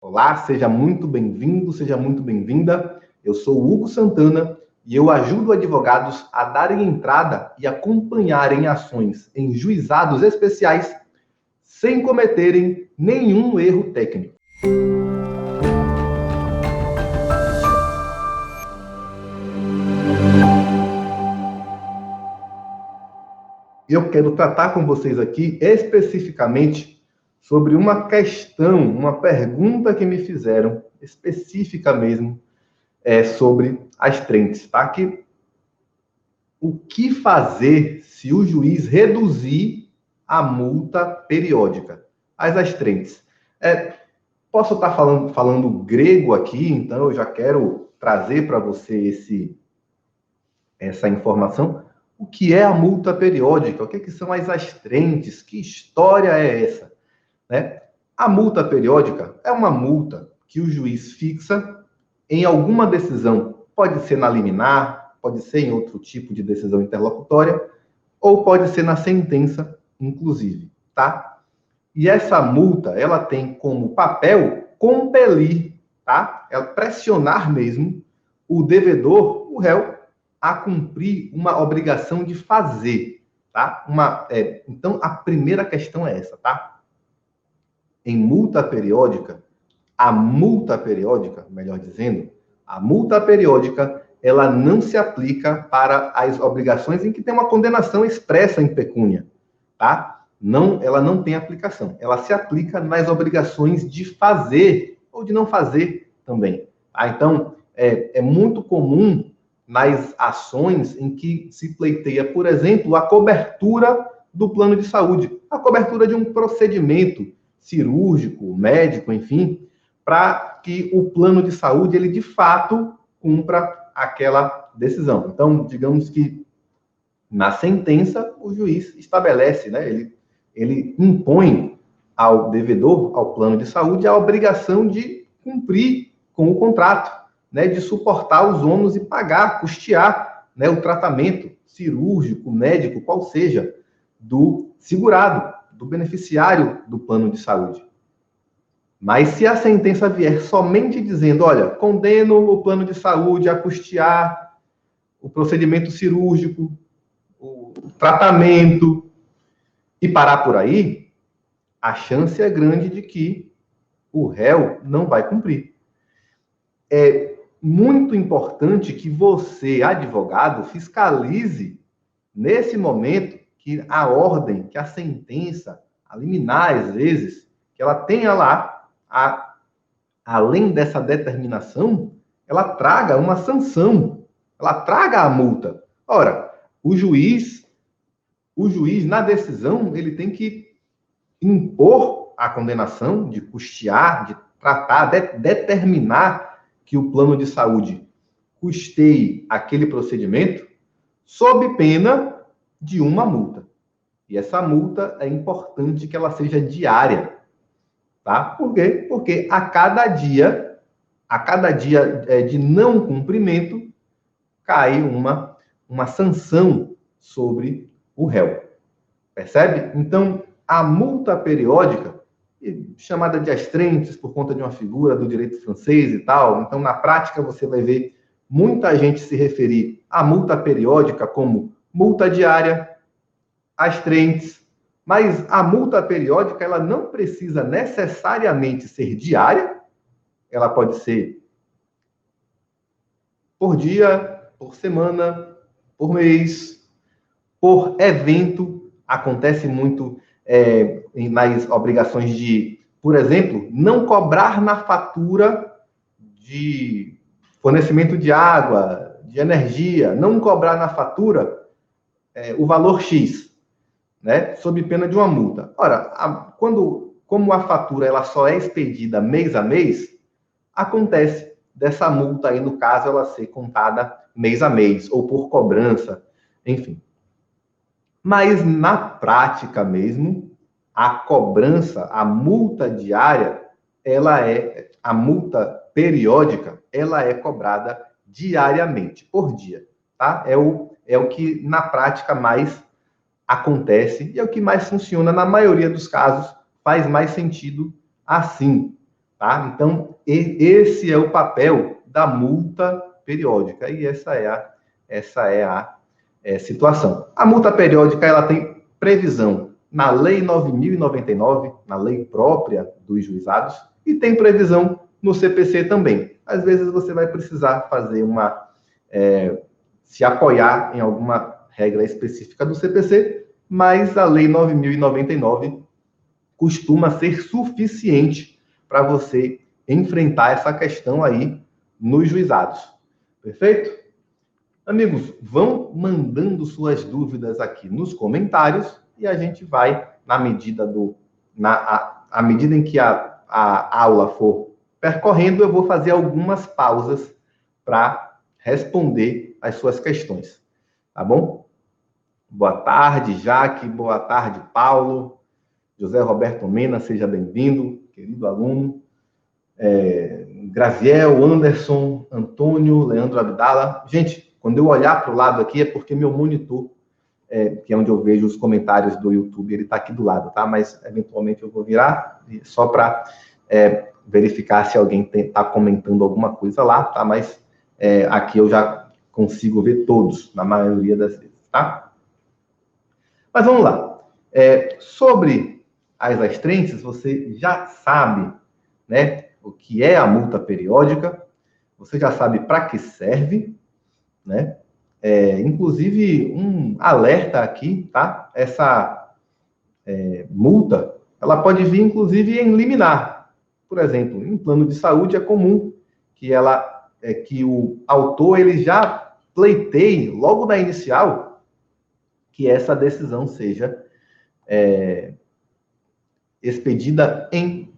Olá, seja muito bem-vindo, seja muito bem-vinda. Eu sou o Hugo Santana e eu ajudo advogados a darem entrada e acompanharem ações em juizados especiais sem cometerem nenhum erro técnico. Eu quero tratar com vocês aqui especificamente sobre uma questão, uma pergunta que me fizeram, específica mesmo, sobre as trentes, tá? O que fazer se o juiz reduzir a multa periódica, as trentes? Posso estar falando grego aqui, então eu já quero trazer para você essa informação. O que é a multa periódica? O que são as astrentes? Que história é essa? Né? A multa periódica é uma multa que o juiz fixa em alguma decisão. Pode ser na liminar, pode ser em outro tipo de decisão interlocutória, ou pode ser na sentença, inclusive, tá? E essa multa, ela tem como papel compelir, tá? Ela pressionar mesmo o devedor, o réu, a cumprir uma obrigação de fazer, tá? Então, a primeira questão é essa, tá? Em multa periódica, melhor dizendo, a multa periódica, ela não se aplica para as obrigações em que tem uma condenação expressa em pecúnia, tá? Não, ela não tem aplicação. Ela se aplica nas obrigações de fazer ou de não fazer também, tá? Então, é muito comum nas ações em que se pleiteia, por exemplo, a cobertura do plano de saúde, a cobertura de um procedimento cirúrgico, médico, enfim, para que o plano de saúde, ele de fato cumpra aquela decisão. Então, digamos que na sentença, o juiz estabelece, né, ele impõe ao devedor, ao plano de saúde, a obrigação de cumprir com o contrato, né, de suportar os ônus e pagar, custear, né, o tratamento cirúrgico, médico, qual seja, do segurado, do beneficiário do plano de saúde. Mas se a sentença vier somente dizendo, olha, condeno o plano de saúde a custear o procedimento cirúrgico, o tratamento, e parar por aí, a chance é grande de que o réu não vai cumprir. É muito importante que você, advogado, fiscalize nesse momento que a ordem, que a sentença, a liminar, às vezes, que ela tenha lá, além dessa determinação, ela traga uma sanção, ela traga a multa. Ora, o juiz, na decisão, ele tem que impor a condenação, de custear, de tratar, determinar que o plano de saúde custeie aquele procedimento, sob pena de uma multa. E essa multa é importante que ela seja diária, tá? Por quê? Porque a cada dia de não cumprimento, cai uma sanção sobre o réu. Percebe? Então, a multa periódica, chamada de astrentes por conta de uma figura do direito francês e tal, então, na prática, você vai ver muita gente se referir à multa periódica como multa diária, astrentes, mas a multa periódica, ela não precisa necessariamente ser diária, ela pode ser por dia, por semana, por mês, por evento. Acontece muito nas obrigações de, por exemplo, não cobrar na fatura de fornecimento de água, de energia, não cobrar na fatura o valor X, né, sob pena de uma multa. Ora, como a fatura ela só é expedida mês a mês, acontece dessa multa aí, no caso, ela ser contada mês a mês, ou por cobrança, enfim. Mas, na prática mesmo, a cobrança, a multa diária, a multa periódica, ela é cobrada diariamente, por dia, tá? É o que, na prática, mais acontece e é o que mais funciona na maioria dos casos, faz mais sentido assim. tá? Então, esse é o papel da multa periódica, e essa é a situação. A multa periódica, ela tem previsão na Lei 9.099, na lei própria dos juizados, e tem previsão no CPC também. Às vezes você vai precisar fazer se apoiar em alguma regra específica do CPC, mas a Lei 9.099 costuma ser suficiente para você enfrentar essa questão aí nos juizados. Perfeito? Amigos, vão mandando suas dúvidas aqui nos comentários e a gente vai, à medida em que a aula for percorrendo, eu vou fazer algumas pausas para responder as suas questões. Tá bom? Boa tarde, Jaque. Boa tarde, Paulo. José Roberto Mena, seja bem-vindo, querido aluno. Graziel, Anderson, Antônio, Leandro Abdala. Gente, quando eu olhar para o lado aqui é porque meu monitor, que é onde eu vejo os comentários do YouTube, ele está aqui do lado, tá? Mas, eventualmente, eu vou virar só para verificar se alguém está comentando alguma coisa lá, tá? Mas aqui eu já consigo ver todos, na maioria das vezes, tá? Mas vamos lá. Sobre as astrenses, você já sabe, né, o que é a multa periódica, você já sabe para que serve, né? Inclusive, um alerta aqui, tá? Essa multa, ela pode vir, inclusive, em liminar. Por exemplo, em plano de saúde é comum que o autor ele já pleiteie, logo na inicial, que essa decisão seja expedida em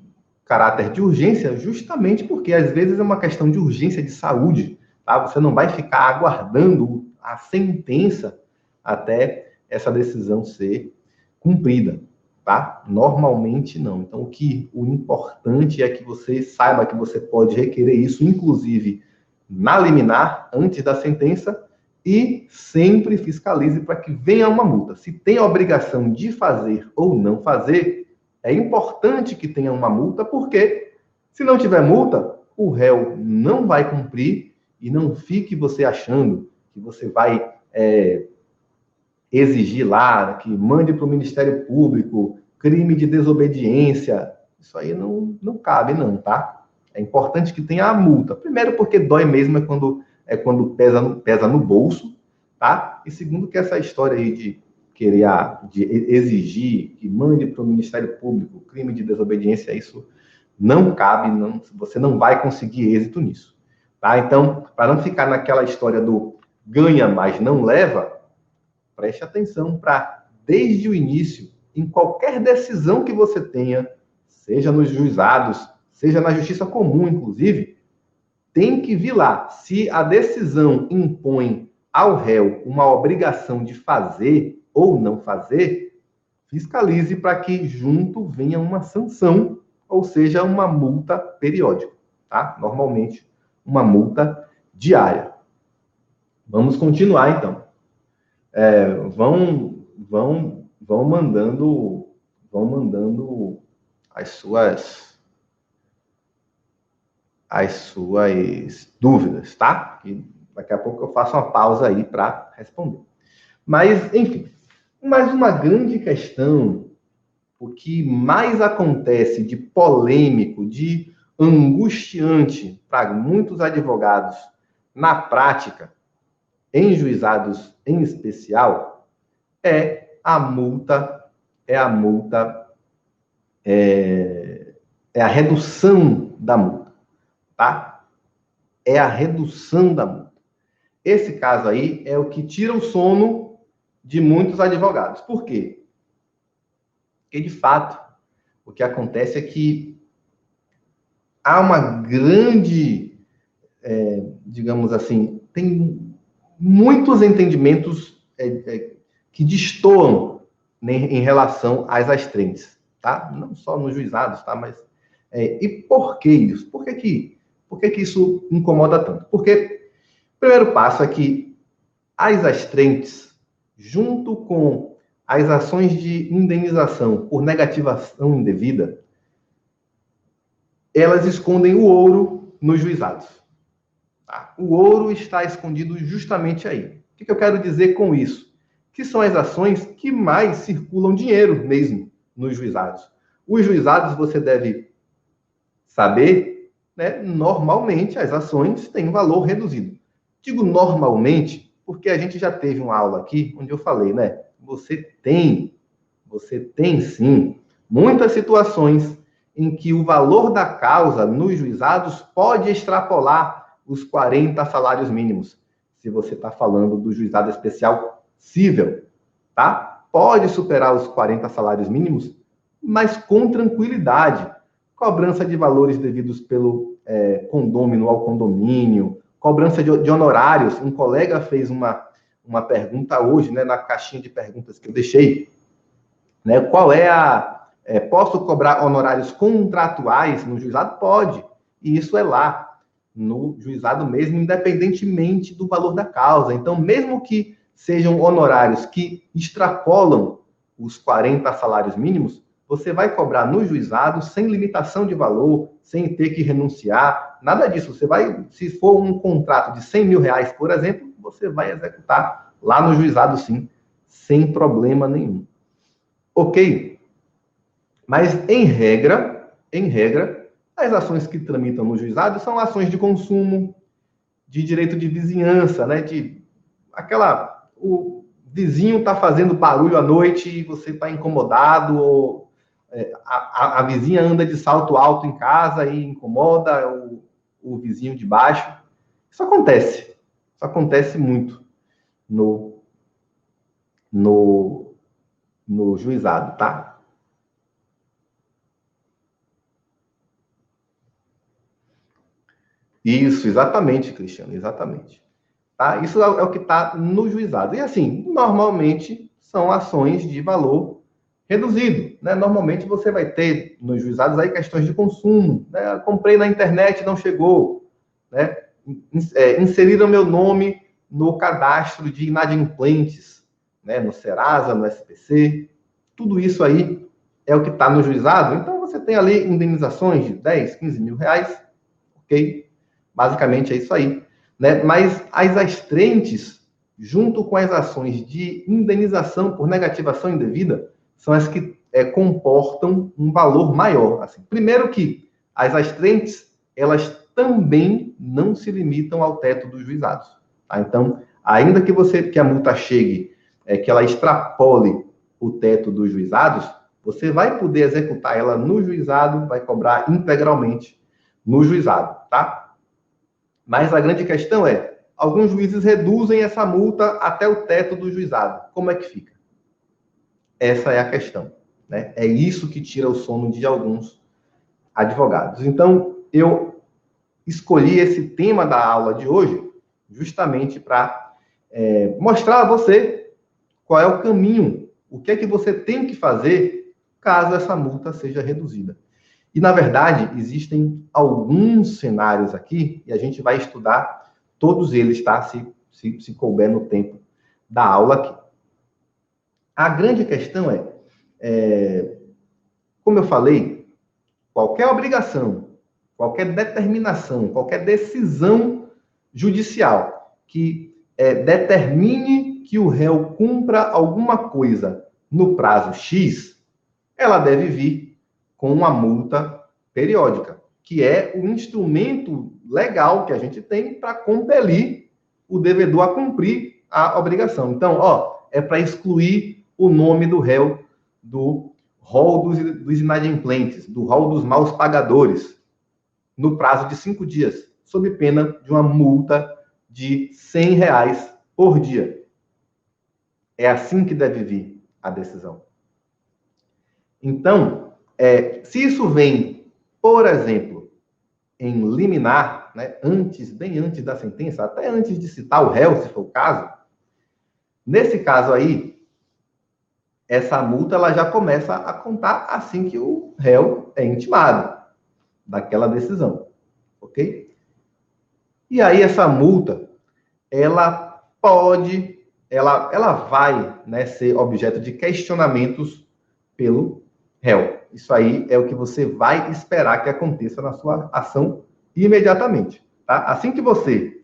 caráter de urgência, justamente porque, às vezes, é uma questão de urgência de saúde, tá? Você não vai ficar aguardando a sentença até essa decisão ser cumprida, tá? Normalmente, não. Então, o importante é que você saiba que você pode requerer isso, inclusive, na liminar, antes da sentença, e sempre fiscalize para que venha uma multa. Se tem a obrigação de fazer ou não fazer, é importante que tenha uma multa, porque se não tiver multa, o réu não vai cumprir, e não fique você achando que você vai exigir lá, que mande para o Ministério Público, crime de desobediência. Isso aí não cabe, não, tá? É importante que tenha a multa. Primeiro, porque dói mesmo quando pesa no bolso, tá? E segundo, que essa história aí de exigir que mande para o Ministério Público crime de desobediência, isso não cabe, você não vai conseguir êxito nisso, tá? Então, para não ficar naquela história do ganha, mas não leva, preste atenção para, desde o início, em qualquer decisão que você tenha, seja nos juizados, seja na justiça comum, inclusive, tem que vir lá. Se a decisão impõe ao réu uma obrigação de fazer ou não fazer, fiscalize para que junto venha uma sanção, ou seja, uma multa periódica, tá? Normalmente, uma multa diária. Vamos continuar, então. Vão mandando as suas dúvidas, tá? E daqui a pouco eu faço uma pausa aí para responder. Mas, enfim, mais uma grande questão, o que mais acontece de polêmico, de angustiante para muitos advogados na prática, em juizados em especial, é a redução da multa, tá? É a redução da multa. Esse caso aí é o que tira o sono de muitos advogados. Por quê? Porque, de fato, o que acontece é que há uma grande, digamos assim, tem muitos entendimentos que destoam, né, em relação às astrantes, tá? Não só nos juizados, tá? Mas, e por que isso? Por que isso incomoda tanto? Porque o primeiro passo é que as astrantes, junto com as ações de indenização por negativação indevida, elas escondem o ouro nos juizados. Tá? O ouro está escondido justamente aí. O que eu quero dizer com isso? Que são as ações que mais circulam dinheiro mesmo nos juizados. Os juizados, você deve saber, né, normalmente as ações têm um valor reduzido. Digo normalmente, porque a gente já teve uma aula aqui onde eu falei, né? Você tem sim muitas situações em que o valor da causa nos juizados pode extrapolar os 40 salários mínimos. Se você está falando do juizado especial cível, tá? Pode superar os 40 salários mínimos, mas com tranquilidade. Cobrança de valores devidos pelo condômino ao condomínio, cobrança de honorários. Um colega fez uma pergunta hoje, né, na caixinha de perguntas que eu deixei, né, qual é posso cobrar honorários contratuais no juizado? Pode, e isso é lá, no juizado mesmo, independentemente do valor da causa. Então, mesmo que sejam honorários que extrapolam os 40 salários mínimos, você vai cobrar no juizado sem limitação de valor, sem ter que renunciar, nada disso. Você vai, se for um contrato de 100 mil reais, por exemplo, você vai executar lá no juizado, sim, sem problema nenhum. Ok? Mas, em regra, as ações que tramitam no juizado são ações de consumo, de direito de vizinhança, né? O vizinho está fazendo barulho à noite e você está incomodado, ou a vizinha anda de salto alto em casa e incomoda o vizinho de baixo. Isso acontece muito no juizado, tá? Isso, exatamente, Cristiano, exatamente. Tá? Isso é o que está no juizado. E assim, normalmente são ações de valor reduzido, né? Normalmente você vai ter nos juizados aí questões de consumo, né? Comprei na internet, não chegou, né? Inseriram meu nome no cadastro de inadimplentes, né? No Serasa, no SPC, tudo isso aí é o que está no juizado. Então você tem ali indenizações de 10, 15 mil reais, ok? Basicamente é isso aí, né? Mas as astrentes, junto com as ações de indenização por negativação indevida, são as que comportam um valor maior. Assim. Primeiro que as astrentes, elas também não se limitam ao teto dos juizados. Tá? Então, ainda que a multa chegue, que ela extrapole o teto dos juizados, você vai poder executar ela no juizado, vai cobrar integralmente no juizado, tá? Mas a grande questão é, alguns juízes reduzem essa multa até o teto do juizado. Como é que fica? Essa é a questão, né? É isso que tira o sono de alguns advogados. Então, eu escolhi esse tema da aula de hoje justamente para mostrar a você qual é o caminho, o que é que você tem que fazer caso essa multa seja reduzida. E, na verdade, existem alguns cenários aqui, e a gente vai estudar todos eles, tá? Se couber no tempo da aula aqui. A grande questão como eu falei, qualquer obrigação, qualquer determinação, qualquer decisão judicial que determine que o réu cumpra alguma coisa no prazo X, ela deve vir com uma multa periódica, que é o instrumento legal que a gente tem para compelir o devedor a cumprir a obrigação. Então, é para excluir o nome do réu do rol dos inadimplentes, do rol dos maus pagadores, no prazo de 5 dias, sob pena de uma multa de R$100 por dia. É assim que deve vir a decisão. Então, se isso vem, por exemplo, em liminar, né, bem antes da sentença, até antes de citar o réu, se for o caso, nesse caso aí, essa multa ela já começa a contar assim que o réu é intimado daquela decisão, ok? E aí essa multa, ela vai, né, ser objeto de questionamentos pelo réu. isso aí é o que você vai esperar que aconteça na sua ação imediatamente. Tá? Assim que você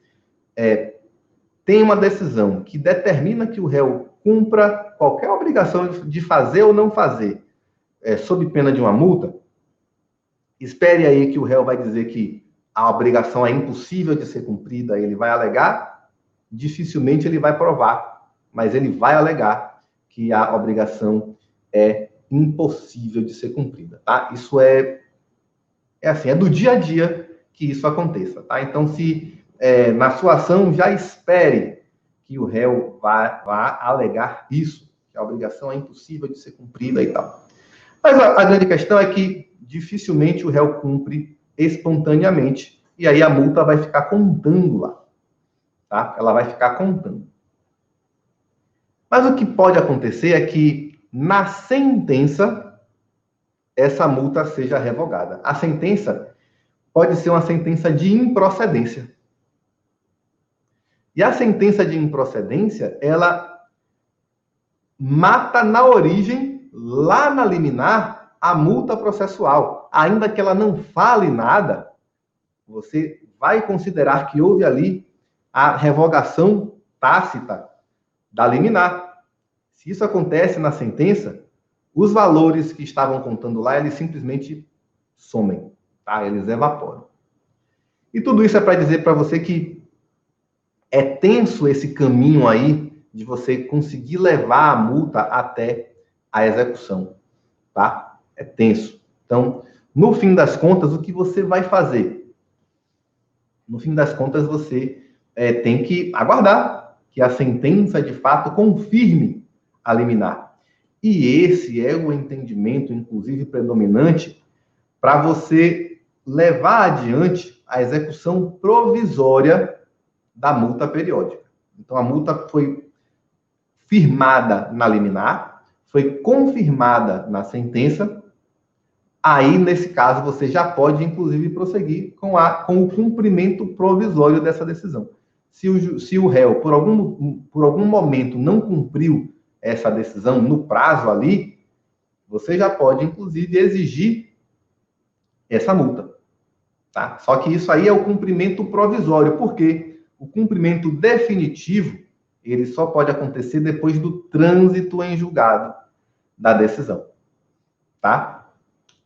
tem uma decisão que determina que o réu cumpra qualquer obrigação de fazer ou não fazer, sob pena de uma multa, espere aí que o réu vai dizer que a obrigação é impossível de ser cumprida, ele vai alegar, dificilmente ele vai provar, mas ele vai alegar que a obrigação é impossível de ser cumprida, tá? Isso é assim, é do dia a dia que isso aconteça, tá? Então, se na sua ação já espere que o réu vá alegar isso, que a obrigação é impossível de ser cumprida e tal. Mas a grande questão é que dificilmente o réu cumpre espontaneamente, e aí a multa vai ficar contando lá, tá? Ela vai ficar contando. Mas o que pode acontecer é que na sentença essa multa seja revogada. A sentença pode ser uma sentença de improcedência. E a sentença de improcedência, ela mata na origem, lá na liminar, a multa processual. Ainda que ela não fale nada, você vai considerar que houve ali a revogação tácita da liminar. Se isso acontece na sentença, os valores que estavam contando lá, eles simplesmente somem, tá? Eles evaporam. E tudo isso é para dizer para você que é tenso esse caminho aí de você conseguir levar a multa até a execução, tá? É tenso. Então, no fim das contas, o que você vai fazer? No fim das contas, você tem que aguardar que a sentença, de fato, confirme a liminar. E esse é o entendimento, inclusive, predominante para você levar adiante a execução provisória da multa periódica. Então, a multa foi firmada na liminar, foi confirmada na sentença. Aí, nesse caso, você já pode, inclusive, prosseguir com o cumprimento provisório dessa decisão. Se o réu, por algum momento, não cumpriu essa decisão no prazo ali, você já pode, inclusive, exigir essa multa. Tá? Só que isso aí é o cumprimento provisório. Por quê? O cumprimento definitivo, ele só pode acontecer depois do trânsito em julgado da decisão. Tá?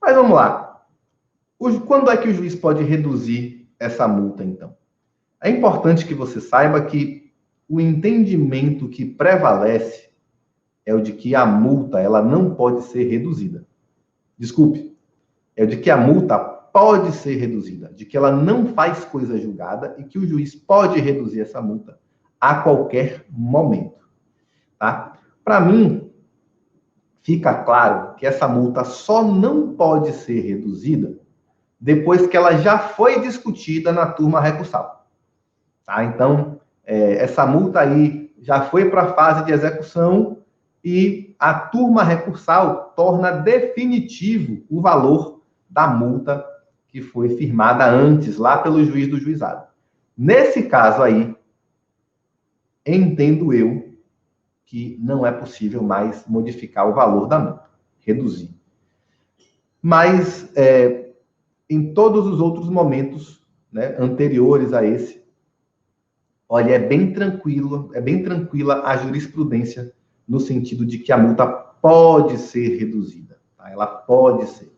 Mas vamos lá. Quando é que o juiz pode reduzir essa multa, então? É importante que você saiba que o entendimento que prevalece é o de que a multa ela não pode ser reduzida. Desculpe. É o de que a multa pode ser reduzida, de que ela não faz coisa julgada e que o juiz pode reduzir essa multa a qualquer momento. Tá? Para mim, fica claro que essa multa só não pode ser reduzida depois que ela já foi discutida na turma recursal. Tá? Então, essa multa aí já foi para a fase de execução e a turma recursal torna definitivo o valor da multa que foi firmada antes, lá pelo juiz do juizado. Nesse caso aí, entendo eu que não é possível mais modificar o valor da multa, reduzir. Mas, em todos os outros momentos, né, anteriores a esse, olha, é bem tranquila a jurisprudência no sentido de que a multa pode ser reduzida. Tá? Ela pode ser.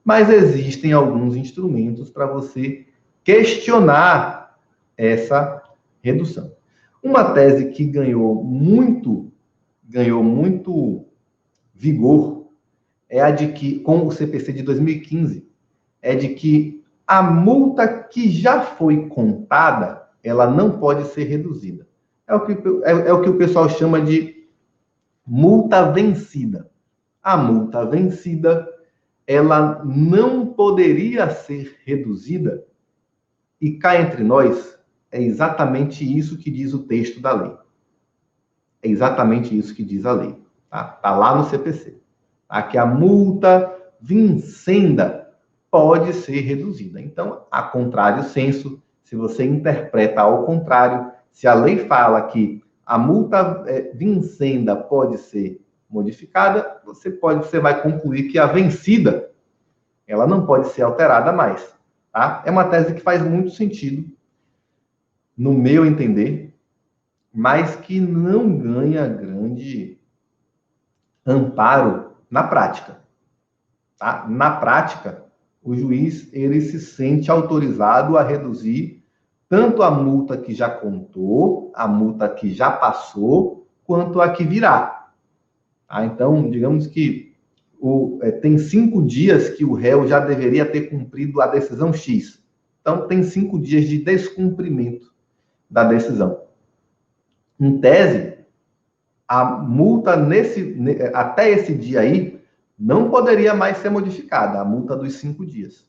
Mas existem alguns instrumentos para você questionar essa redução. Uma tese que ganhou muito vigor é a de que, com o CPC de 2015, é de que a multa que já foi contada, ela não pode ser reduzida. É o que o pessoal chama de multa vencida. A multa vencida, ela não poderia ser reduzida, e cá entre nós, é exatamente isso que diz o texto da lei. É exatamente isso que diz a lei. Tá lá no CPC. Tá? Que a multa vincenda pode ser reduzida. Então, a contrário sensu, se você interpreta ao contrário, se a lei fala que a multa vincenda pode ser modificada, você vai concluir que a vencida, ela não pode ser alterada mais. Tá? É uma tese que faz muito sentido, no meu entender, mas que não ganha grande amparo na prática. Tá? Na prática, o juiz ele se sente autorizado a reduzir tanto a multa que já contou, a multa que já passou, quanto a que virá. Tá? Então, digamos que tem 5 dias que o réu já deveria ter cumprido a decisão X. Então, tem 5 dias de descumprimento da decisão. Em tese, a multa até esse dia aí não poderia mais ser modificada, a multa dos 5 dias.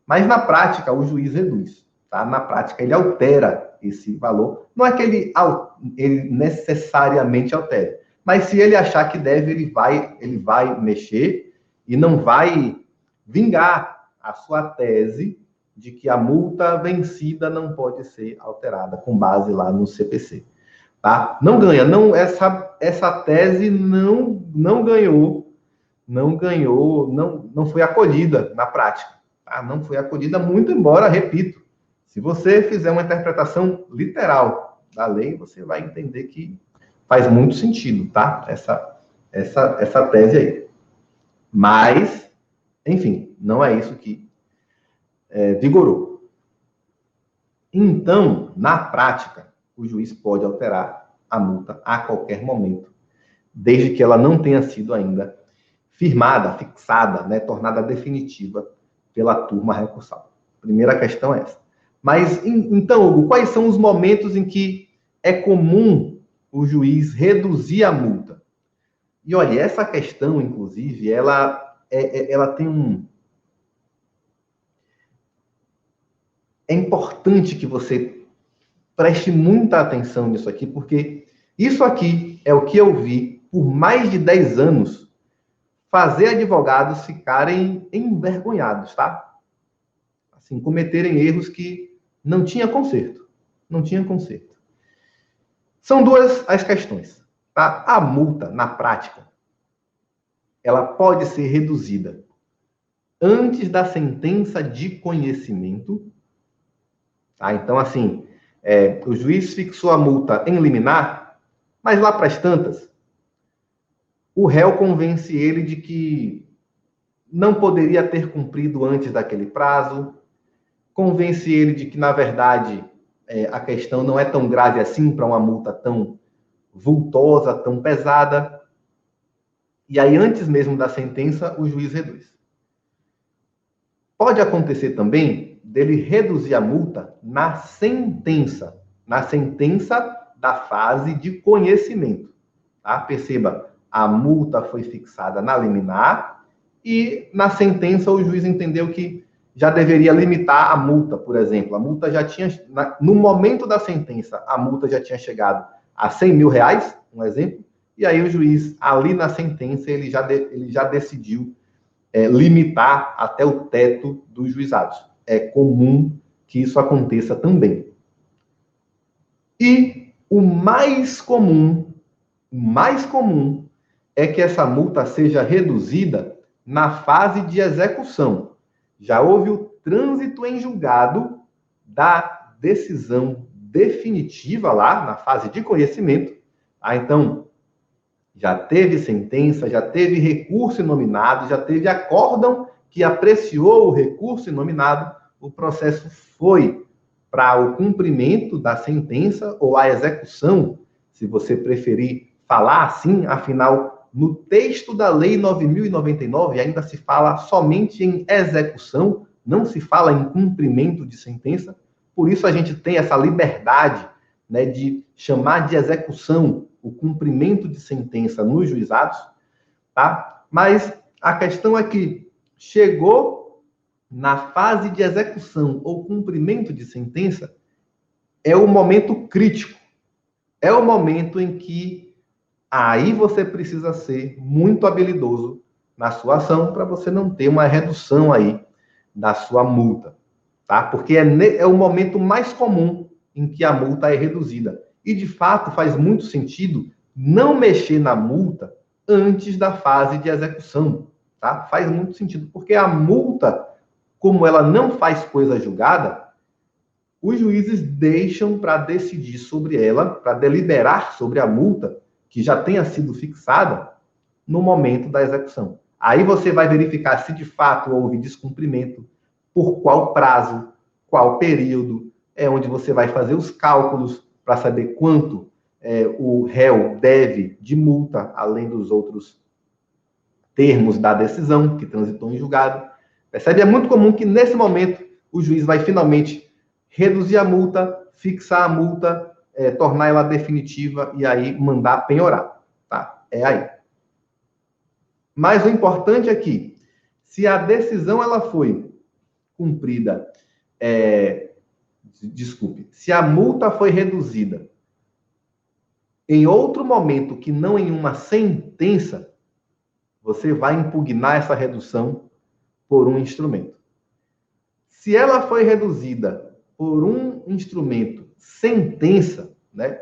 Mas na prática, o juiz reduz. Tá? Na prática, ele altera esse valor. Não é que ele necessariamente altere, mas se ele achar que deve, ele vai mexer e não vai vingar a sua tese de que a multa vencida não pode ser alterada, com base lá no CPC. Tá? Não ganha, essa tese não ganhou, não foi acolhida na prática. Tá? Não foi acolhida, muito embora, repito, se você fizer uma interpretação literal da lei, você vai entender que faz muito sentido, tá? Essa tese aí. Mas, enfim, não é isso que vigorou. Então, na prática, o juiz pode alterar a multa a qualquer momento, desde que ela não tenha sido ainda firmada, fixada, né, tornada definitiva pela turma recursal. Primeira questão é essa. Mas, então, Hugo, quais são os momentos em que é comum o juiz reduzir a multa? E olha, essa questão, inclusive, ela tem É importante que você preste muita atenção nisso aqui, porque isso aqui é o que eu vi por mais de 10 anos fazer advogados ficarem envergonhados, tá? Assim, cometerem erros que não tinha conserto. Não tinha conserto. São duas as questões. Tá? A multa, na prática, ela pode ser reduzida antes da sentença de conhecimento. Tá? Então, assim, o juiz fixou a multa em liminar, mas lá para as tantas, o réu convence ele de que não poderia ter cumprido antes daquele prazo, convence ele de que, na verdade, a questão não é tão grave assim para uma multa tão vultosa, tão pesada. E aí, antes mesmo da sentença, o juiz reduz. Pode acontecer também dele reduzir a multa na sentença da fase de conhecimento. Tá? Perceba, a multa foi fixada na liminar e na sentença o juiz entendeu que já deveria limitar a multa, por exemplo. A multa já tinha, no momento da sentença, a multa já tinha chegado a R$100 mil, um exemplo, e aí o juiz, ali na sentença, ele já decidiu limitar até o teto dos juizados. É comum que isso aconteça também. E o mais comum é que essa multa seja reduzida na fase de execução. Já houve o trânsito em julgado da decisão definitiva lá na fase de conhecimento. Então, já teve sentença, já teve recurso inominado, já teve acórdão que apreciou o recurso inominado, o processo foi para o cumprimento da sentença ou a execução, se você preferir falar assim, afinal, no texto da Lei 9.099 ainda se fala somente em execução, não se fala em cumprimento de sentença, por isso a gente tem essa liberdade, né, de chamar de execução o cumprimento de sentença nos juizados, tá? Mas a questão é que chegou na fase de execução ou cumprimento de sentença, é o momento crítico, é o momento em que aí você precisa ser muito habilidoso na sua ação para você não ter uma redução aí da sua multa, tá? Porque é o momento mais comum em que a multa é reduzida. E, de fato, faz muito sentido não mexer na multa antes da fase de execução, tá? Faz muito sentido, porque a multa, como ela não faz coisa julgada, os juízes deixam para decidir sobre ela, para deliberar sobre a multa que já tenha sido fixada no momento da execução. Aí você vai verificar se de fato houve descumprimento, por qual prazo, qual período, é onde você vai fazer os cálculos para saber quanto o réu deve de multa, além dos outros termos da decisão que transitou em julgado. Percebe? É muito comum que nesse momento o juiz vai finalmente reduzir a multa, fixar a multa, tornar ela definitiva e aí mandar penhorar. Tá? É aí. Mas o importante é que, se a decisão ela foi cumprida, se a multa foi reduzida em outro momento que não em uma sentença, você vai impugnar essa redução por um instrumento. Se ela foi reduzida por um instrumento sentença, né?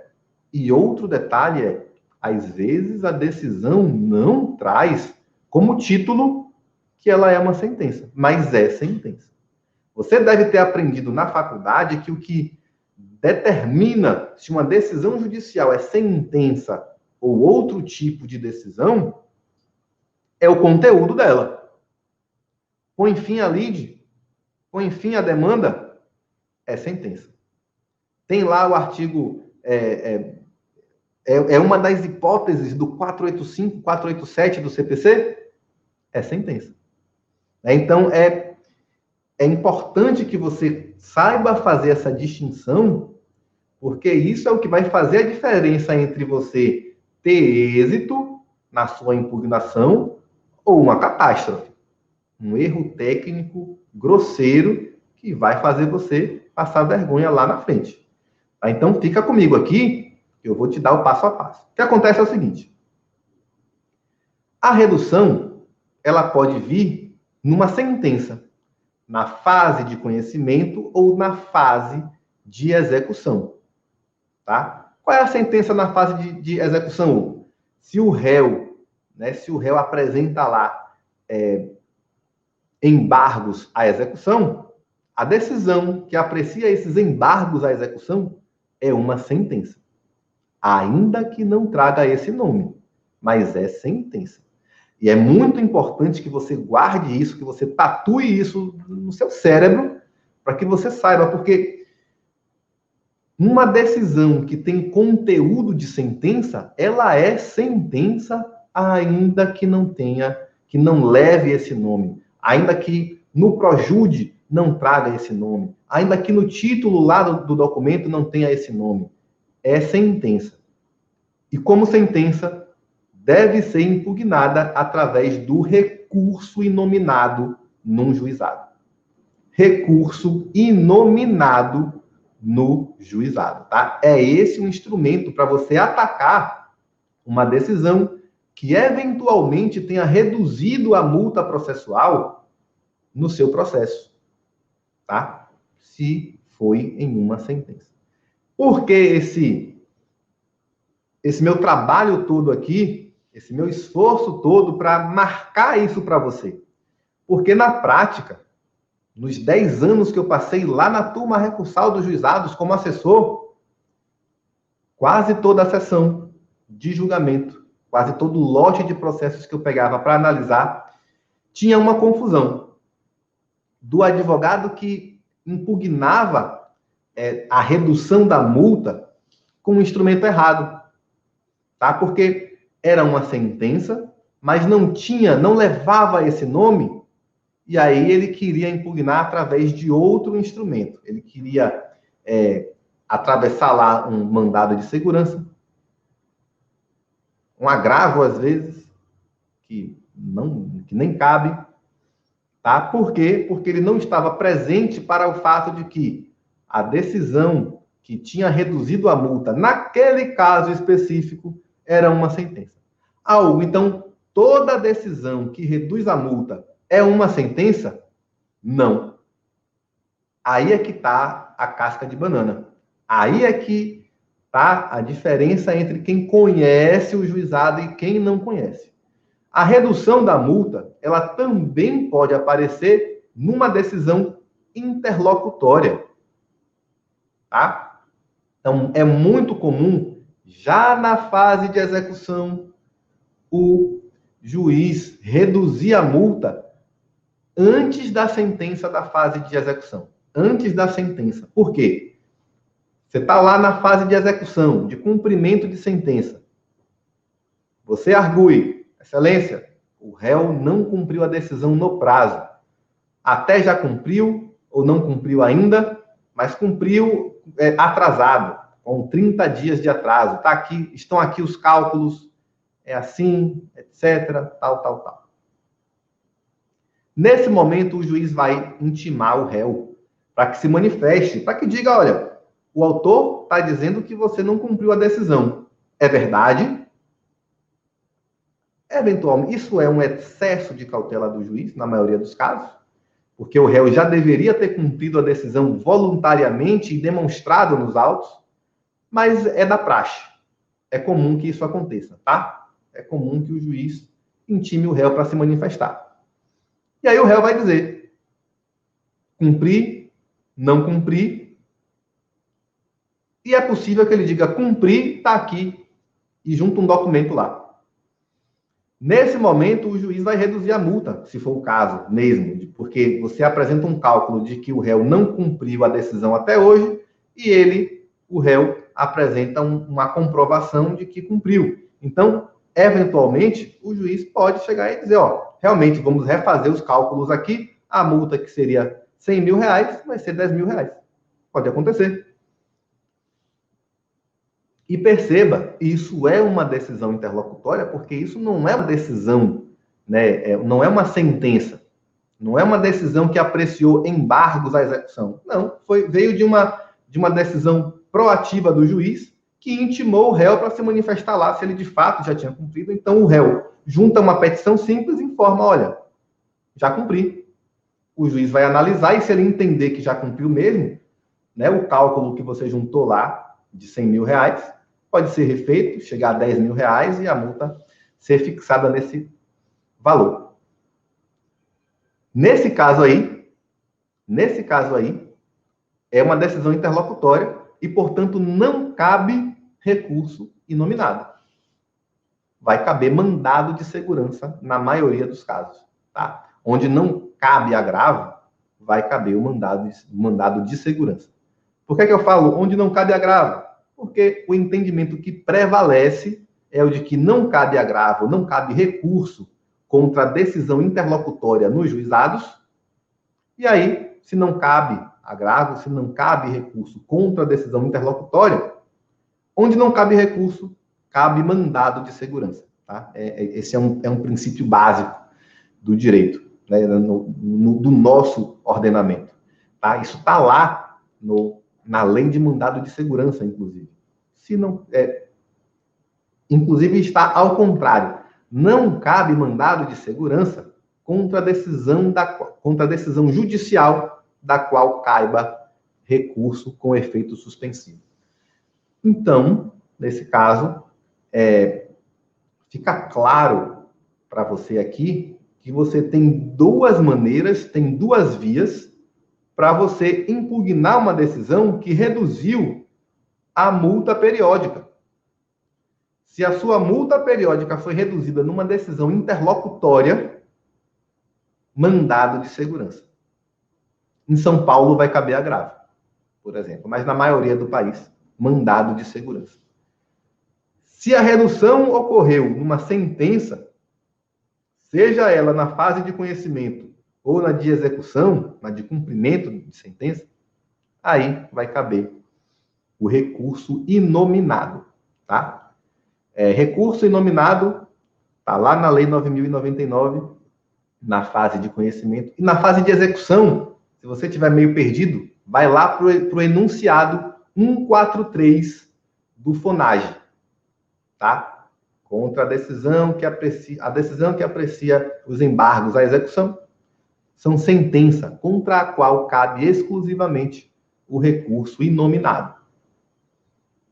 E outro detalhe é, às vezes a decisão não traz como título que ela é uma sentença, mas é sentença. Você deve ter aprendido na faculdade que o que determina se uma decisão judicial é sentença ou outro tipo de decisão é o conteúdo dela. Põe fim à lide, põe fim à demanda, é sentença. Tem lá o artigo, uma das hipóteses do 485, 487 do CPC, é sentença. Então, é importante que você saiba fazer essa distinção, porque isso é o que vai fazer a diferença entre você ter êxito na sua impugnação ou uma catástrofe. Um erro técnico grosseiro que vai fazer você passar vergonha lá na frente. Tá? Então, fica comigo aqui, que eu vou te dar o passo a passo. O que acontece é o seguinte. A redução, ela pode vir numa sentença, na fase de conhecimento ou na fase de execução. Tá? Qual é a sentença na fase de execução? Se o réu apresenta lá embargos à execução, a decisão que aprecia esses embargos à execução é uma sentença. Ainda que não traga esse nome, mas é sentença. E é muito importante que você guarde isso, que você tatue isso no seu cérebro, para que você saiba, porque uma decisão que tem conteúdo de sentença, ela é sentença ainda que não tenha, que não leve esse nome, ainda que no projude não traga esse nome, ainda que no título lá do documento não tenha esse nome. É sentença. E como sentença, deve ser impugnada através do recurso inominado num juizado. Recurso inominado no juizado, tá? É esse o instrumento para você atacar uma decisão que eventualmente tenha reduzido a multa processual no seu processo, tá? Se foi em uma sentença. Por que esse meu trabalho todo aqui, esse meu esforço todo para marcar isso para você? Porque na prática, nos 10 anos que eu passei lá na turma recursal dos juizados como assessor, quase toda a sessão de julgamento, quase todo o lote de processos que eu pegava para analisar, tinha uma confusão do advogado que impugnava a redução da multa com um instrumento errado, tá? Porque era uma sentença, mas não levava esse nome, e aí ele queria impugnar através de outro instrumento. Ele queria atravessar lá um mandado de segurança, um agravo, às vezes, que nem cabe. Tá? Por quê? Porque ele não estava presente para o fato de que a decisão que tinha reduzido a multa, naquele caso específico, era uma sentença. Então, toda decisão que reduz a multa é uma sentença? Não. Aí é que está a casca de banana. Aí é que está a diferença entre quem conhece o juizado e quem não conhece. A redução da multa, ela também pode aparecer numa decisão interlocutória, tá? Então, é muito comum, já na fase de execução, o juiz reduzir a multa antes da sentença da fase de execução. Antes da sentença. Por quê? Você está lá na fase de execução, de cumprimento de sentença. Você argue, excelência, o réu não cumpriu a decisão no prazo. Até já cumpriu, ou não cumpriu ainda, mas cumpriu atrasado, com 30 dias de atraso. Tá aqui, estão aqui os cálculos, é assim, etc, tal. Nesse momento, o juiz vai intimar o réu para que se manifeste, para que diga, olha, o autor está dizendo que você não cumpriu a decisão. É verdade? Eventualmente, isso é um excesso de cautela do juiz, na maioria dos casos, porque o réu já deveria ter cumprido a decisão voluntariamente e demonstrado nos autos, mas é da praxe. É comum que isso aconteça, tá? É comum que o juiz intime o réu para se manifestar. E aí o réu vai dizer, cumpri, não cumpri, e é possível que ele diga, cumpri, está aqui, e junta um documento lá. Nesse momento, o juiz vai reduzir a multa, se for o caso mesmo, porque você apresenta um cálculo de que o réu não cumpriu a decisão até hoje, e ele, o réu, apresenta uma comprovação de que cumpriu. Então, eventualmente, o juiz pode chegar e dizer, ó, realmente, vamos refazer os cálculos aqui, a multa que seria 100 mil reais vai ser 10 mil reais. Pode acontecer. E perceba, isso é uma decisão interlocutória, porque isso não é uma decisão, né? Não é uma sentença. Não é uma decisão que apreciou embargos à execução. Não, veio de uma decisão proativa do juiz que intimou o réu para se manifestar lá se ele de fato já tinha cumprido. Então o réu junta uma petição simples e informa, olha, já cumpri. O juiz vai analisar e se ele entender que já cumpriu mesmo, né, o cálculo que você juntou lá de 100 mil reais, pode ser refeito, chegar a 10 mil reais e a multa ser fixada nesse valor. Nesse caso aí, é uma decisão interlocutória e, portanto, não cabe recurso inominado. Vai caber mandado de segurança na maioria dos casos, tá? Onde não cabe agravo, vai caber o mandado de segurança. Por que eu falo onde não cabe agravo? Porque o entendimento que prevalece é o de que não cabe agravo, não cabe recurso contra a decisão interlocutória nos juizados. E aí, se não cabe agravo, se não cabe recurso contra a decisão interlocutória, onde não cabe recurso, cabe mandado de segurança. Tá? Esse é um princípio básico do direito, né? Do nosso ordenamento. Tá? Isso está lá na lei de mandado de segurança, inclusive. Se não, inclusive está ao contrário. Não cabe mandado de segurança contra a decisão judicial da qual caiba recurso com efeito suspensivo. Então, nesse caso, fica claro para você aqui que você tem duas maneiras, tem duas vias para você impugnar uma decisão que reduziu a multa periódica. Se a sua multa periódica foi reduzida numa decisão interlocutória, mandado de segurança. Em São Paulo vai caber agravo, por exemplo, mas na maioria do país, mandado de segurança. Se a redução ocorreu numa sentença, seja ela na fase de conhecimento ou na de execução, na de cumprimento de sentença, aí vai caber o recurso inominado, tá? Recurso inominado está lá na Lei 9.099, na fase de conhecimento. E na fase de execução, se você estiver meio perdido, vai lá para o enunciado 143 do FONAGE, tá? Contra a decisão que aprecia os embargos à execução, são sentença contra a qual cabe exclusivamente o recurso inominado.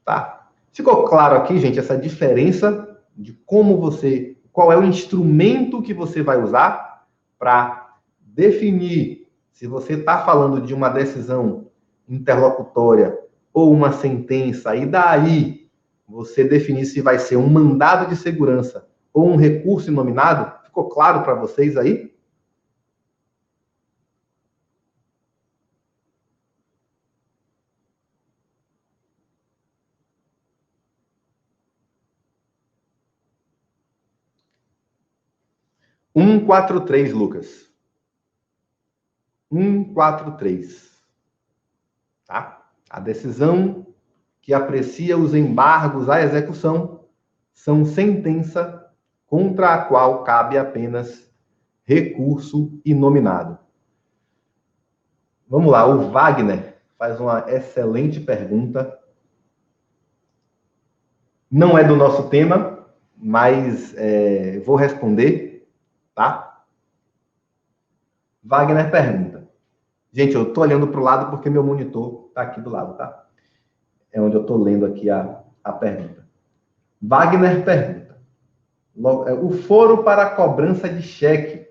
Tá? Ficou claro aqui, gente, essa diferença de como você qual é o instrumento que você vai usar para definir se você está falando de uma decisão interlocutória ou uma sentença, e daí você definir se vai ser um mandado de segurança ou um recurso inominado. Ficou claro para vocês aí? Um, quatro, três, Lucas. 143. Tá? A decisão que aprecia os embargos à execução são sentença contra a qual cabe apenas recurso inominado. Vamos lá, o Wagner faz uma excelente pergunta. Não é do nosso tema, mas vou responder, tá? Wagner pergunta. Gente, eu estou olhando para o lado porque meu monitor está aqui do lado, tá? É onde eu estou lendo aqui a pergunta. Wagner pergunta. O foro para a cobrança de cheque,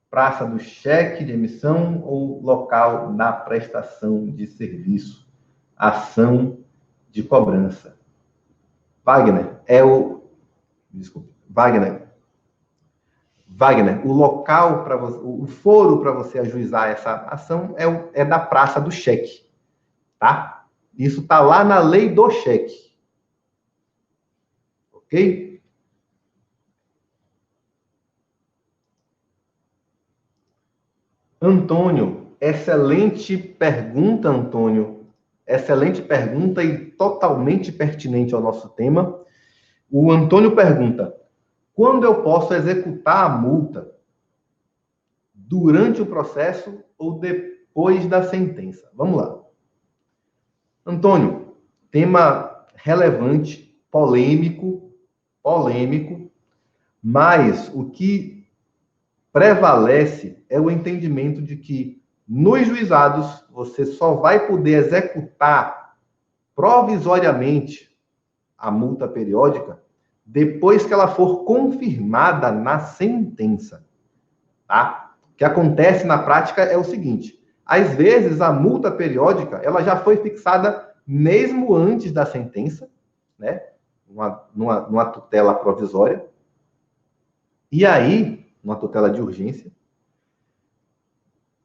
praça do cheque de emissão ou local da prestação de serviço, ação de cobrança. Wagner, Desculpe, Wagner, o local para você, o foro para você ajuizar essa ação é da praça do cheque, tá? Isso está lá na lei do cheque. Ok? Antônio, excelente pergunta, Antônio. Excelente pergunta e totalmente pertinente ao nosso tema. O Antônio pergunta: quando eu posso executar a multa? Durante o processo ou depois da sentença? Vamos lá. Antônio, tema relevante, polêmico, mas o que prevalece é o entendimento de que nos juizados você só vai poder executar provisoriamente a multa periódica depois que ela for confirmada na sentença, tá? O que acontece na prática é o seguinte: às vezes a multa periódica ela já foi fixada mesmo antes da sentença, né? Numa tutela provisória, e aí, uma tutela de urgência,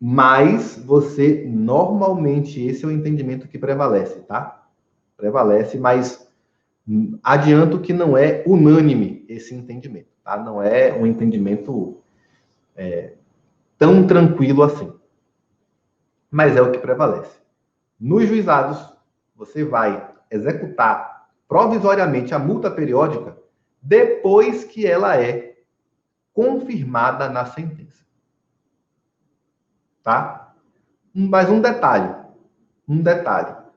mas você, normalmente, esse é o entendimento que prevalece, tá? Prevalece, mas adianto que não é unânime esse entendimento, tá? Não é um entendimento tão tranquilo assim. Mas é o que prevalece. Nos juizados, você vai executar provisoriamente a multa periódica depois que ela é confirmada na sentença. Tá? Mas um detalhe.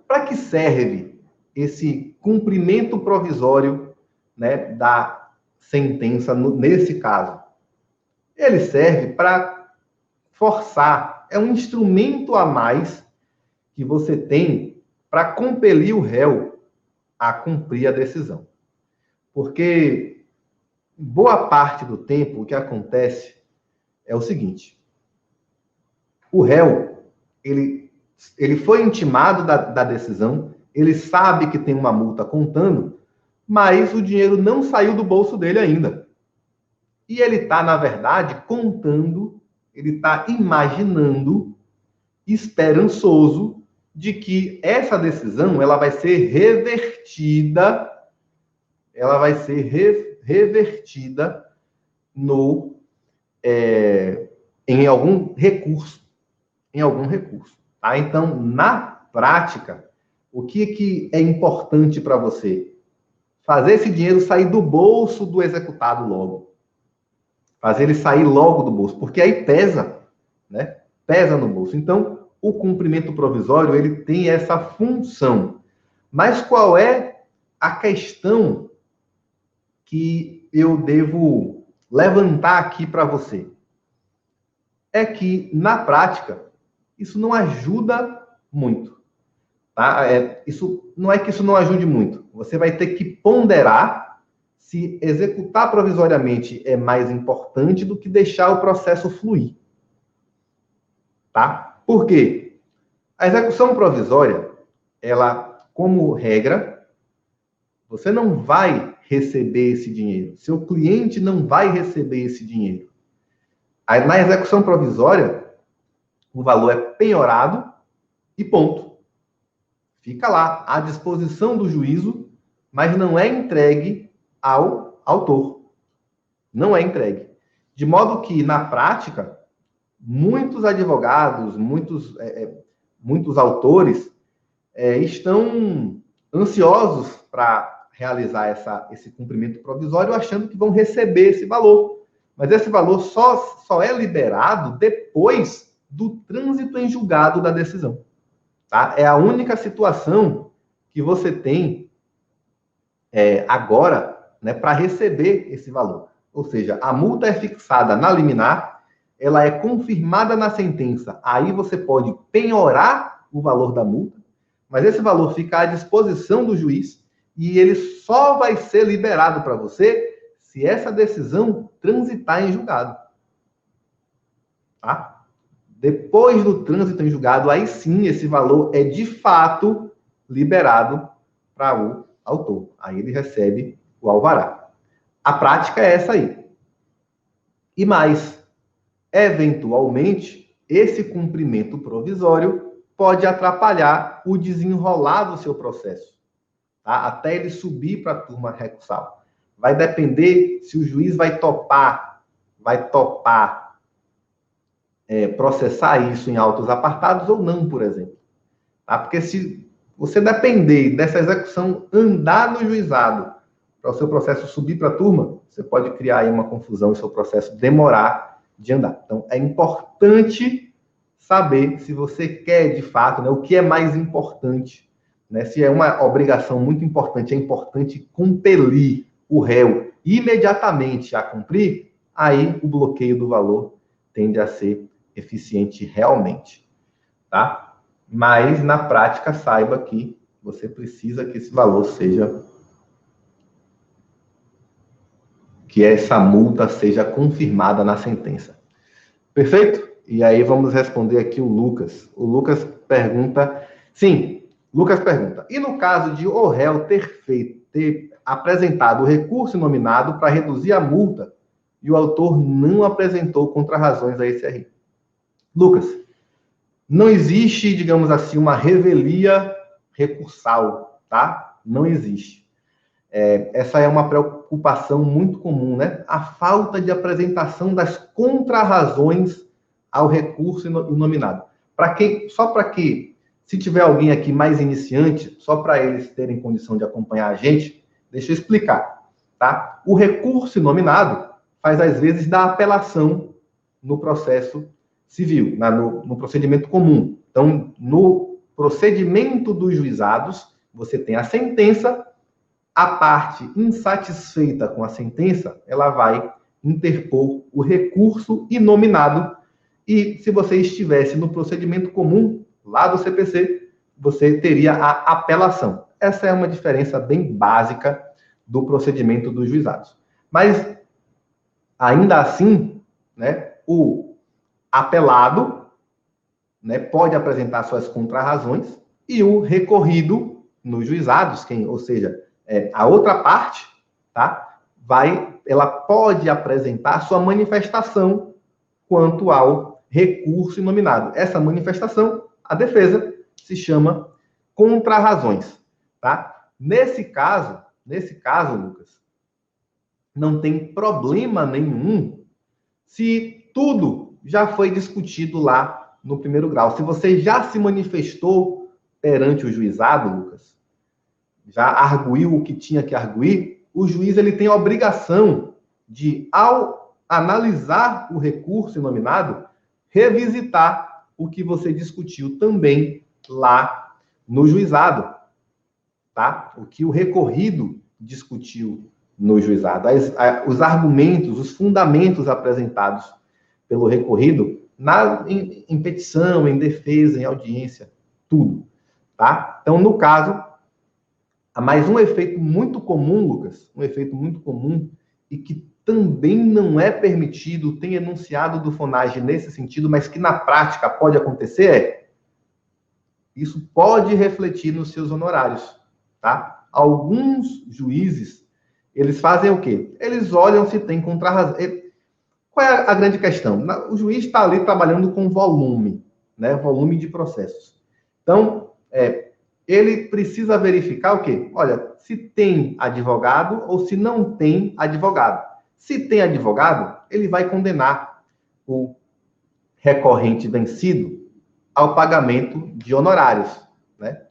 Para que serve esse cumprimento provisório, né, da sentença nesse caso? Ele serve para forçar, é um instrumento a mais que você tem para compelir o réu a cumprir a decisão. Porque boa parte do tempo o que acontece é o seguinte: o réu, ele foi intimado da decisão, ele sabe que tem uma multa contando, mas o dinheiro não saiu do bolso dele ainda. E ele está, na verdade, contando, ele está imaginando, esperançoso, de que essa decisão ela vai ser revertida, no em algum recurso, tá? Então, na prática, o que é importante para você? Fazer esse dinheiro sair do bolso do executado logo. Fazer ele sair logo do bolso, porque aí pesa, né? Pesa no bolso. Então, o cumprimento provisório, ele tem essa função. Mas qual é a questão que eu devo levantar aqui para você? É que, na prática, isso não ajuda muito. Tá? Isso não é que isso não ajude muito. Você vai ter que ponderar se executar provisoriamente é mais importante do que deixar o processo fluir. Tá? Por quê? A execução provisória, ela, como regra, você não vai receber esse dinheiro. Seu cliente não vai receber esse dinheiro. Aí, na execução provisória, o valor é penhorado e ponto. Fica lá, à disposição do juízo, mas não é entregue ao autor. Não é entregue. De modo que, na prática, muitos advogados, muitos autores estão ansiosos para realizar esse cumprimento provisório, achando que vão receber esse valor. Mas esse valor só é liberado depois do trânsito em julgado da decisão. Tá? É a única situação que você tem agora, né, para receber esse valor. Ou seja, a multa é fixada na liminar, ela é confirmada na sentença. Aí você pode penhorar o valor da multa, mas esse valor fica à disposição do juiz e ele só vai ser liberado para você se essa decisão transitar em julgado. Tá? Depois do trânsito em julgado, aí sim esse valor é de fato liberado para o autor. Aí ele recebe o alvará. A prática é essa aí. E mais, eventualmente, esse cumprimento provisório pode atrapalhar o desenrolar do seu processo, tá? Até ele subir para a turma recursal. Vai depender se o juiz vai topar processar isso em autos apartados ou não, por exemplo. Tá? Porque se você depender dessa execução andar no juizado para o seu processo subir para a turma, você pode criar aí uma confusão e seu processo demorar de andar. Então, é importante saber se você quer, de fato, né, o que é mais importante. Né? Se é uma obrigação muito importante, é importante compelir o réu imediatamente a cumprir, aí o bloqueio do valor tende a ser eficiente realmente, tá? Mas, na prática, saiba que você precisa que esse valor seja... que essa multa seja confirmada na sentença. Perfeito? E aí vamos responder aqui o Lucas. O Lucas pergunta... Sim, Lucas pergunta. E no caso de o réu ter apresentado o recurso nominado para reduzir a multa e o autor não apresentou contrarrazões a esse RI? Lucas, não existe, digamos assim, uma revelia recursal, tá? Não existe. Essa é uma preocupação muito comum, né? A falta de apresentação das contrarrazões ao recurso nominado. Só para que, se tiver alguém aqui mais iniciante, só para eles terem condição de acompanhar a gente, deixa eu explicar, tá? O recurso nominado faz, às vezes, da apelação no processo civil, no procedimento comum. Então, no procedimento dos juizados, você tem a sentença, a parte insatisfeita com a sentença, ela vai interpor o recurso inominado, e se você estivesse no procedimento comum, lá do CPC, você teria a apelação. Essa é uma diferença bem básica do procedimento dos juizados. Mas, ainda assim, né, o apelado, né, pode apresentar suas contrarrazões e o recorrido nos juizados, ou seja, a outra parte, tá, ela pode apresentar sua manifestação quanto ao recurso inominado. Essa manifestação, a defesa, se chama contrarrazões, tá? Nesse caso, Lucas, não tem problema nenhum se tudo já foi discutido lá no primeiro grau. Se você já se manifestou perante o juizado, Lucas, já arguiu o que tinha que arguir, o juiz ele tem a obrigação de, ao analisar o recurso inominado, revisitar o que você discutiu também lá no juizado, tá? O que o recorrido discutiu no juizado. Os argumentos, os fundamentos apresentados pelo recorrido, em petição, em defesa, em audiência, tudo, tá? Então, no caso, Mas um efeito muito comum, Lucas, um efeito muito comum e que também não é permitido, tem enunciado do FONAGE nesse sentido, mas que na prática pode acontecer, isso pode refletir nos seus honorários, tá? Alguns juízes, eles fazem o quê? Eles olham se tem contrarrazão. Qual é a grande questão? O juiz está ali trabalhando com volume, né? Volume de processos. Então, ele precisa verificar o quê? Olha, se tem advogado ou se não tem advogado. Se tem advogado, ele vai condenar o recorrente vencido ao pagamento de honorários, né?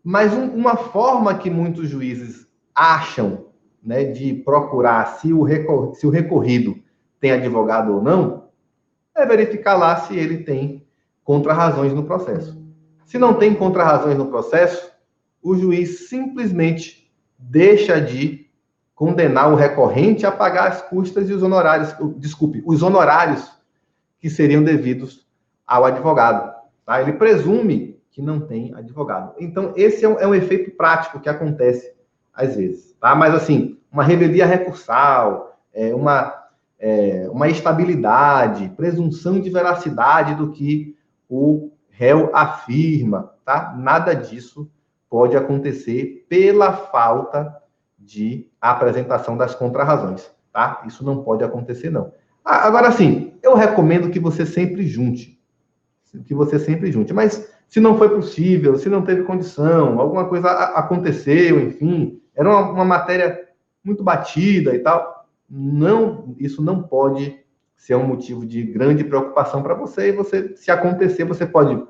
Mas uma forma que muitos juízes acham, né, de procurar se o recorrido tem advogado ou não, é verificar lá se ele tem contrarrazões no processo. Se não tem contrarrazões no processo, o juiz simplesmente deixa de condenar o recorrente a pagar as custas e os honorários, os honorários que seriam devidos ao advogado. Tá? Ele presume que não tem advogado. Então, esse é um efeito prático que acontece às vezes. Tá? Mas, assim, uma revelia recursal, uma estabilidade, presunção de veracidade do que o réu afirma, tá? Nada disso pode acontecer pela falta de apresentação das contrarrazões, tá? Isso não pode acontecer, não. Agora, sim, eu recomendo que você sempre junte. Mas se não foi possível, se não teve condição, alguma coisa aconteceu, enfim, era uma matéria muito batida e tal, isso não pode ser um motivo de grande preocupação para você, e se acontecer, você pode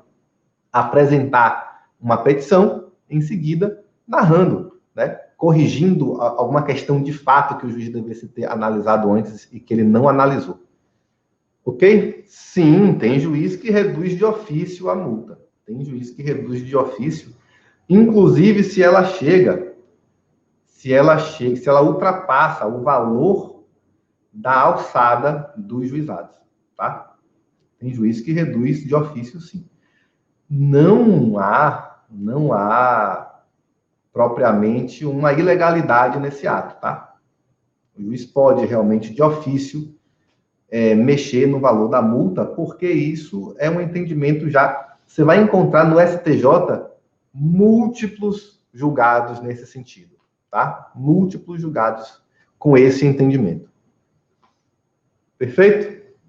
apresentar uma petição, em seguida, narrando, né? Corrigindo alguma questão de fato que o juiz devesse ter analisado antes e que ele não analisou. Ok? Sim, tem juiz que reduz de ofício a multa. Tem juiz que reduz de ofício, inclusive se ela ultrapassa o valor da alçada dos juizados, tá? Tem juiz que reduz de ofício, sim. Não há propriamente uma ilegalidade nesse ato, tá? O juiz pode realmente, de ofício, mexer no valor da multa, porque isso é um entendimento já... Você vai encontrar no STJ múltiplos julgados nesse sentido, tá? Múltiplos julgados com esse entendimento. Perfeito?